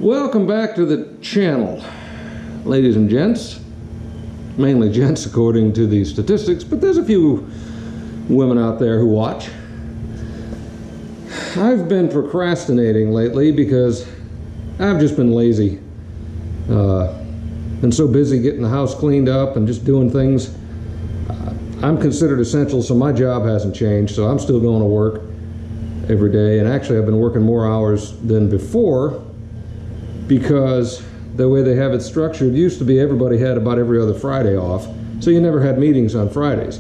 Welcome back to the channel, ladies and gents. Mainly gents according to the statistics, but there's a few women out there who watch. I've been procrastinating lately because I've just been lazy. Been so busy getting the house cleaned up and just doing things. I'm considered essential, so my job hasn't changed, so I'm still going to work every day. And actually I've been working more hours than before, because the way they have it structured, used to be everybody had about every other Friday off, so you never had meetings on Fridays.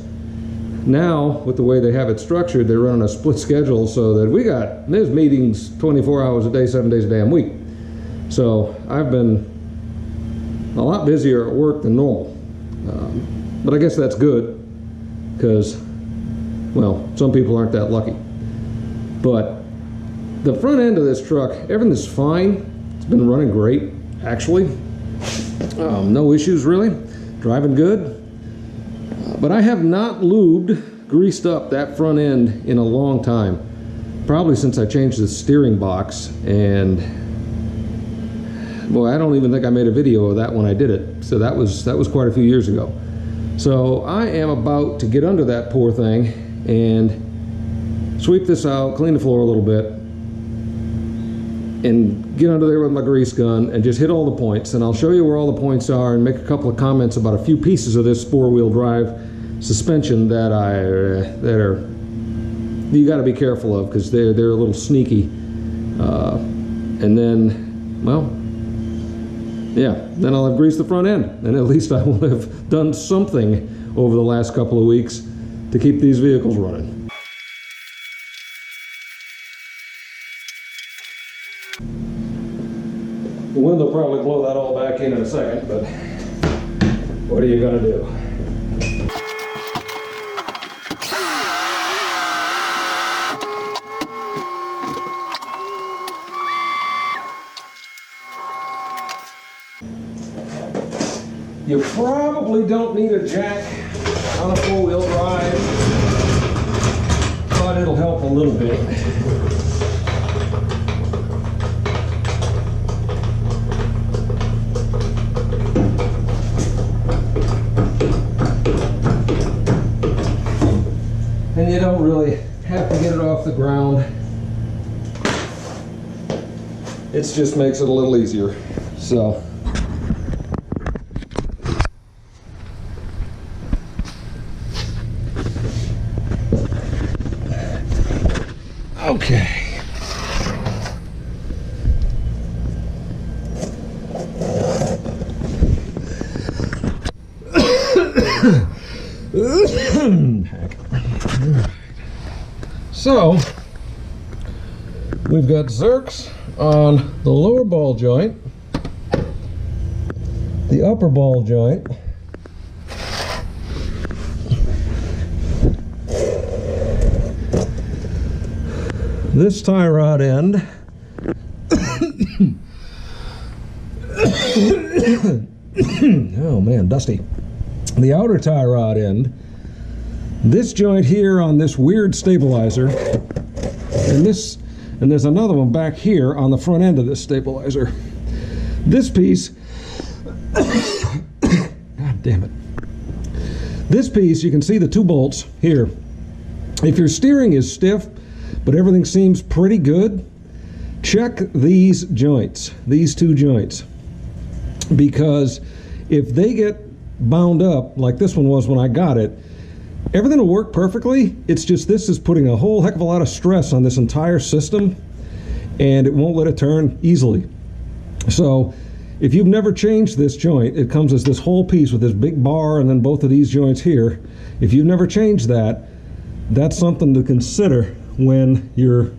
Now, with the way they have it structured, they're running a split schedule so that there's meetings 24 hours a day, 7 days a damn week. So I've been a lot busier at work than normal. But I guess that's good, because, well, some people aren't that lucky. But the front end of this truck, everything's fine. It's been running great, actually. No issues really. Driving good. But I have not lubed, greased up that front end in a long time. Probably since I changed the steering box. And boy, I don't even think I made a video of that when I did it. So that was quite a few years ago. So I am about to get under that poor thing and sweep this out, clean the floor a little bit, and get under there with my grease gun and just hit all the points. And I'll show you where all the points are and make a couple of comments about a few pieces of this four-wheel drive suspension that you got to be careful of, because they're a little sneaky. And then, well, yeah, then I'll have greased the front end, and at least I will have done something over the last couple of weeks to keep these vehicles running. The wind will probably blow that all back in a second, but what are you gonna do? You probably don't need a jack on a four-wheel drive, but it'll help a little bit. And you don't really have to get it off the ground. It just makes it a little easier. So. Okay. So, we've got zerks on the lower ball joint, the upper ball joint, this tie rod end, oh man, dusty, the outer tie rod end, this joint here on this weird stabilizer, and there's another one back here on the front end of this stabilizer. This piece, God damn it. This piece, you can see the two bolts here. If your steering is stiff, but everything seems pretty good, check these joints, these two joints. Because if they get bound up, like this one was when I got it, everything will work perfectly. It's just this is putting a whole heck of a lot of stress on this entire system, and it won't let it turn easily. So if you've never changed this joint, it comes as this whole piece with this big bar and then both of these joints here. If you've never changed that, that's something to consider when you're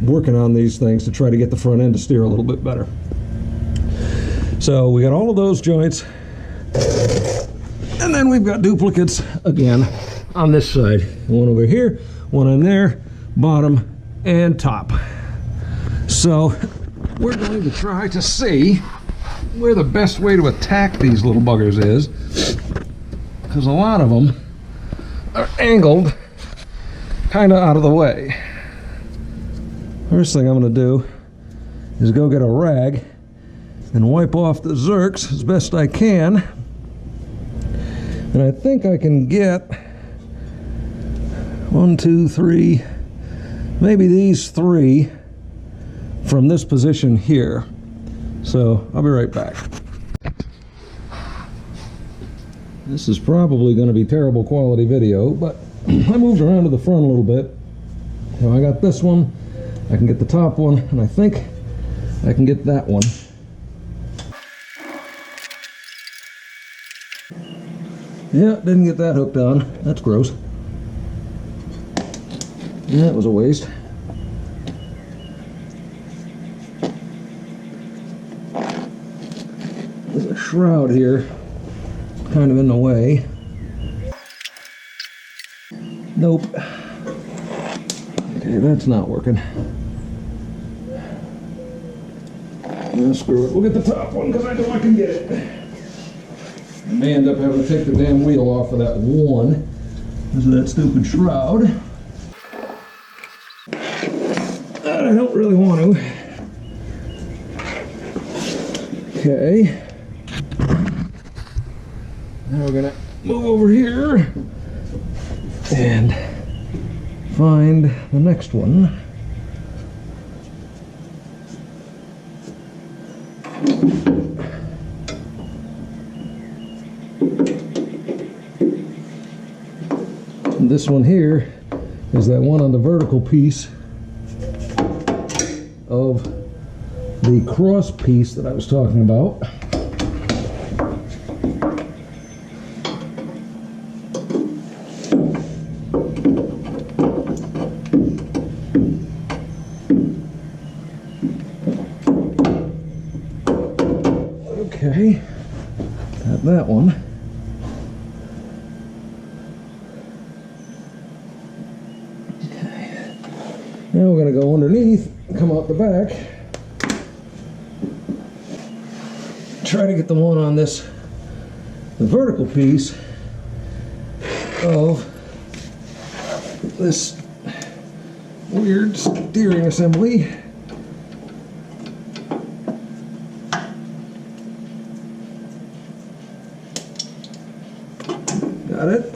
working on these things to try to get the front end to steer a little bit better. So we got all of those joints. And then we've got duplicates again on this side. One over here, one in there, bottom and top. So we're going to try to see where the best way to attack these little buggers is, because a lot of them are angled kind of out of the way. First thing I'm going to do is go get a rag and wipe off the zerks as best I can. And I think I can get 1, 2, 3, maybe these 3 from this position here. So I'll be right back. This is probably going to be terrible quality video, but I moved around to the front a little bit. So I got this one, I can get the top one, and I think I can get that one. Yeah, didn't get that hooked on. That's gross. Yeah, it was a waste. There's a shroud here, kind of in the way. Nope. Okay, that's not working. Screw it. We'll get the top one because I know I can get it. I may end up having to take the damn wheel off of that one because of that stupid shroud. And I don't really want to. Okay. Now we're gonna move over here and find the next one. And this one here is that one on the vertical piece of the cross piece that I was talking about. Okay, got that one. Okay, now we're going to go underneath, come out the back, try to get the one on this, the vertical piece of this weird steering assembly. Got it.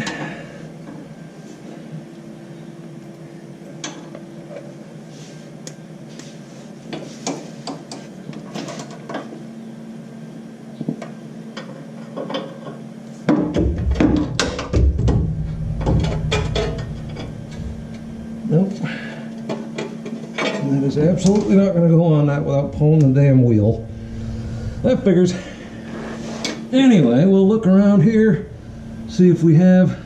Nope. That is absolutely not going to go on that without pulling the damn wheel. That figures. Anyway, we'll look around here, see if we have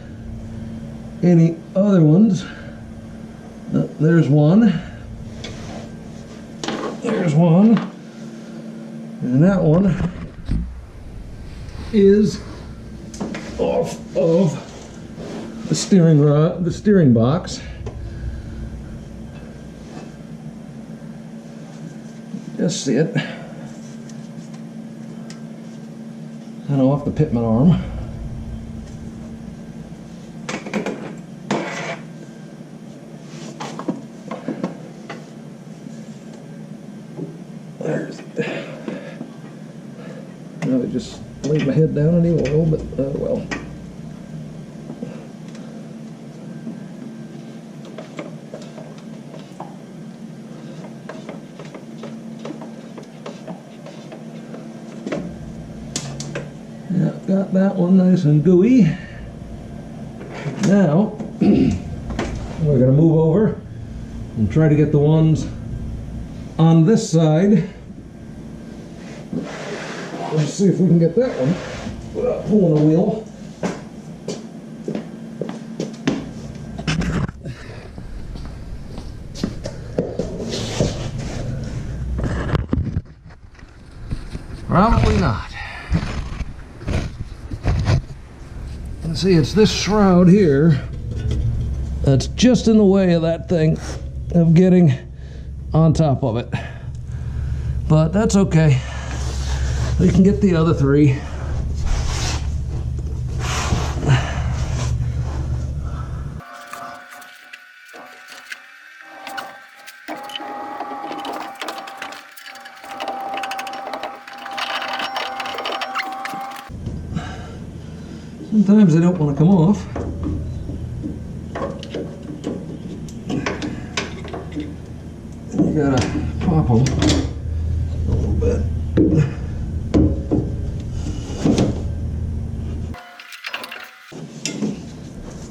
any other ones. There's one. There's one. And that one is off of the steering rod, the steering box. Just see it. Kind of off the pitman arm. There's it. Now I just laid my head down in the oil, but well. Yeah, got that one nice and gooey. Now, we're going to move over and try to get the ones on this side. Let's see if we can get that one without pulling the wheel. Probably not. Let's see, it's this shroud here that's just in the way of that thing, of getting on top of it. But that's okay. We can get the other three. Sometimes they don't want to come off. And you gotta pop them a little bit.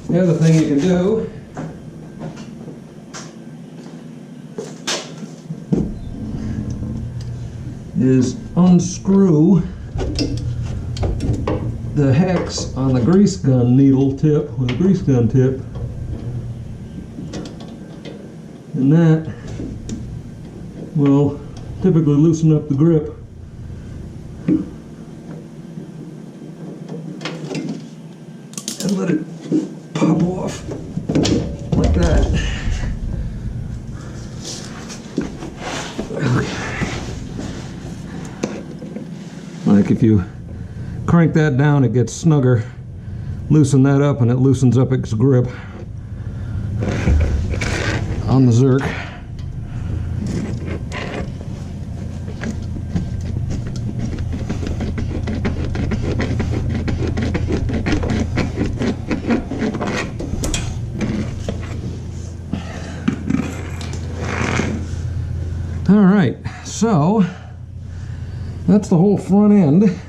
The other thing you can do is unscrew the hex on the grease gun needle tip with a grease gun tip, and that will typically loosen up the grip. And let it pop off like that. Like if you crank that down, it gets snugger. Loosen that up and it loosens up its grip on the Zerk. All right, so that's the whole front end.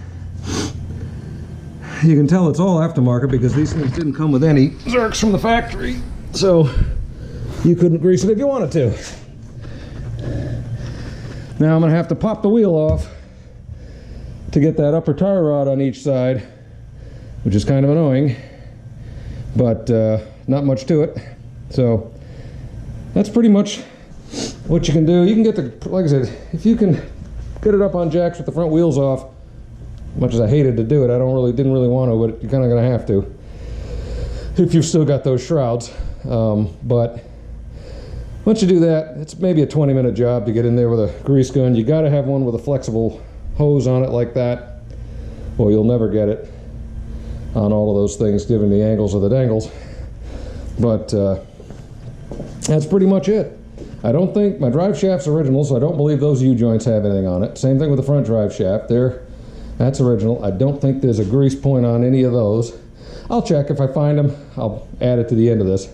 You can tell it's all aftermarket because these things didn't come with any Zerks from the factory, so you couldn't grease it if you wanted to. Now I'm gonna have to pop the wheel off to get that upper tire rod on each side, which is kind of annoying, but not much to it. So that's pretty much what you can do. You can get the, like I said, if you can get it up on jacks with the front wheels off, much as I hated to do it, didn't really want to, but you're kind of going to have to if you've still got those shrouds. But once you do that, it's maybe a 20-minute job to get in there with a grease gun. You got to have one with a flexible hose on it like that, or you'll never get it on all of those things, given the angles of the dangles. But that's pretty much it. I don't think my drive shaft's original, so I don't believe those U-joints have anything on it. Same thing with the front drive shaft. That's original. I don't think there's a grease point on any of those. I'll check. If I find them, I'll add it to the end of this,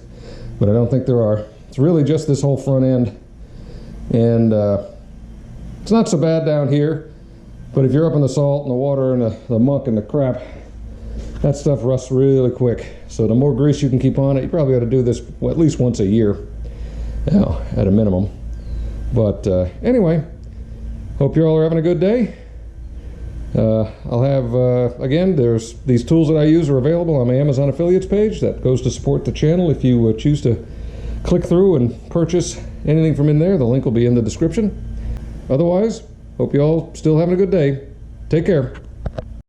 but I don't think there are. It's really just this whole front end, and it's not so bad down here, but if you're up in the salt and the water and the muck and the crap, that stuff rusts really quick. So the more grease you can keep on it, you probably ought to do this at least once a year, at a minimum. But anyway, hope you all are having a good day. I'll have, again, there's these tools that I use are available on my Amazon affiliates page. That goes to support the channel. If you choose to click through and purchase anything from in there, the link will be in the description. Otherwise, hope you all still having a good day. Take care.